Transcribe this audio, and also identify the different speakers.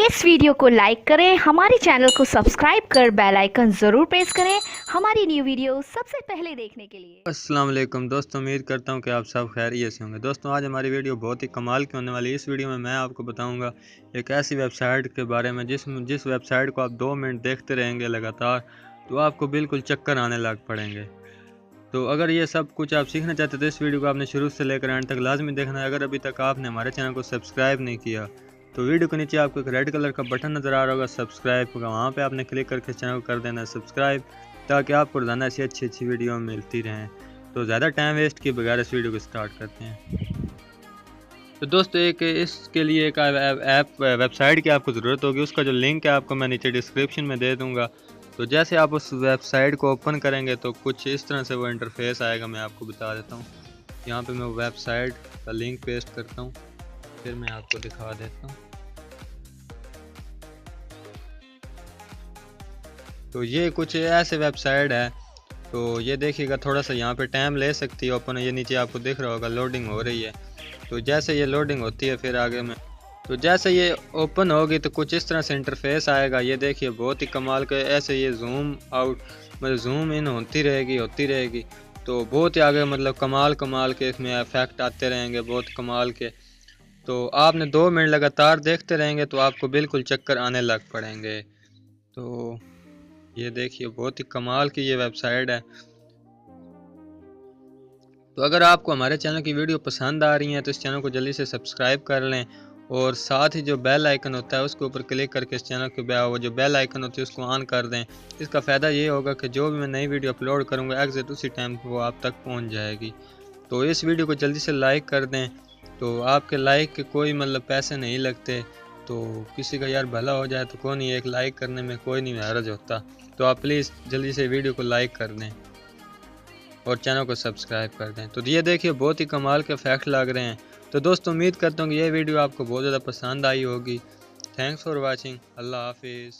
Speaker 1: इस वीडियो को लाइक करें, हमारे चैनल को सब्सक्राइब कर बेल आइकन ज़रूर प्रेस करें हमारी न्यू वीडियो सबसे पहले देखने के लिए।
Speaker 2: अस्सलाम वालेकुम दोस्तों, उम्मीद करता हूं कि आप सब खैरियत से होंगे। दोस्तों, आज हमारी वीडियो बहुत ही कमाल की होने वाली है। इस वीडियो में मैं आपको बताऊंगा एक ऐसी वेबसाइट के बारे में जिस वेबसाइट को आप 2 मिनट देखते रहेंगे लगातार तो आपको बिल्कुल चक्कर आने लग पड़ेंगे। तो अगर ये सब कुछ आप सीखना चाहते तो इस वीडियो को आपने शुरू से लेकर एंड तक लाजमी देखना है। अगर अभी तक आपने हमारे चैनल को सब्सक्राइब नहीं किया तो वीडियो के नीचे आपको एक रेड कलर का बटन नज़र आ रहा होगा सब्सक्राइब का, वहाँ पे आपने क्लिक करके चैनल को कर देना है सब्सक्राइब, ताकि आपको रोज़ाना ऐसी अच्छी वीडियो मिलती रहें। तो ज़्यादा टाइम वेस्ट किए बगैर इस वीडियो को स्टार्ट करते हैं। तो दोस्तों, एक इसके लिए एक ऐप वेबसाइट की आपको ज़रूरत होगी। उसका जो लिंक है आपको मैं नीचे डिस्क्रिप्शन में दे दूँगा। तो जैसे आप उस वेबसाइट को ओपन करेंगे तो कुछ इस तरह से वो इंटरफेस आएगा। मैं आपको बता देता हूँ। यहाँ पे मैं वेबसाइट का लिंक पेस्ट करता हूँ, फिर मैं आपको दिखा देता हूँ। तो ये कुछ ऐसे वेबसाइट है। तो ये देखिएगा, थोड़ा सा यहाँ पे टाइम ले सकती है ओपन। ये नीचे आपको दिख रहा होगा लोडिंग हो रही है। तो जैसे ये लोडिंग होती है फिर आगे में तो जैसे ये ओपन होगी तो कुछ इस तरह से इंटरफेस आएगा। ये देखिए, बहुत ही कमाल के ऐसे ये जूम आउट मतलब जूम इन होती रहेगी। तो बहुत ही आगे मतलब कमाल के इसमें इफेक्ट आते रहेंगे, बहुत कमाल के। तो आपने 2 मिनट लगातार देखते रहेंगे तो आपको बिल्कुल चक्कर आने लग पड़ेंगे। तो ये देखिए, बहुत ही कमाल की ये वेबसाइट है। तो अगर आपको हमारे चैनल की वीडियो पसंद आ रही है तो इस चैनल को जल्दी से सब्सक्राइब कर लें, और साथ ही जो बेल आइकन होता है उसके ऊपर क्लिक करके इस चैनल के वो जो बेल आइकन होती है उसको ऑन कर दें। इसका फ़ायदा ये होगा कि जो भी मैं नई वीडियो अपलोड करूँगा एग्जैक्ट उसी टाइम वो आप तक पहुँच जाएगी। तो इस वीडियो को जल्दी से लाइक कर दें। तो आपके लाइक के कोई मतलब पैसे नहीं लगते। तो किसी का यार भला हो जाए तो कोई नहीं, एक लाइक करने में कोई नहीं हर्ज होता। तो आप प्लीज़ जल्दी से वीडियो को लाइक कर दें और चैनल को सब्सक्राइब कर दें। तो ये देखिए, बहुत ही कमाल के फैक्ट लग रहे हैं। तो दोस्तों, उम्मीद करता हूँ कि ये वीडियो आपको बहुत ज़्यादा पसंद आई होगी। Thanks for watching. अल्लाह हाफिज़।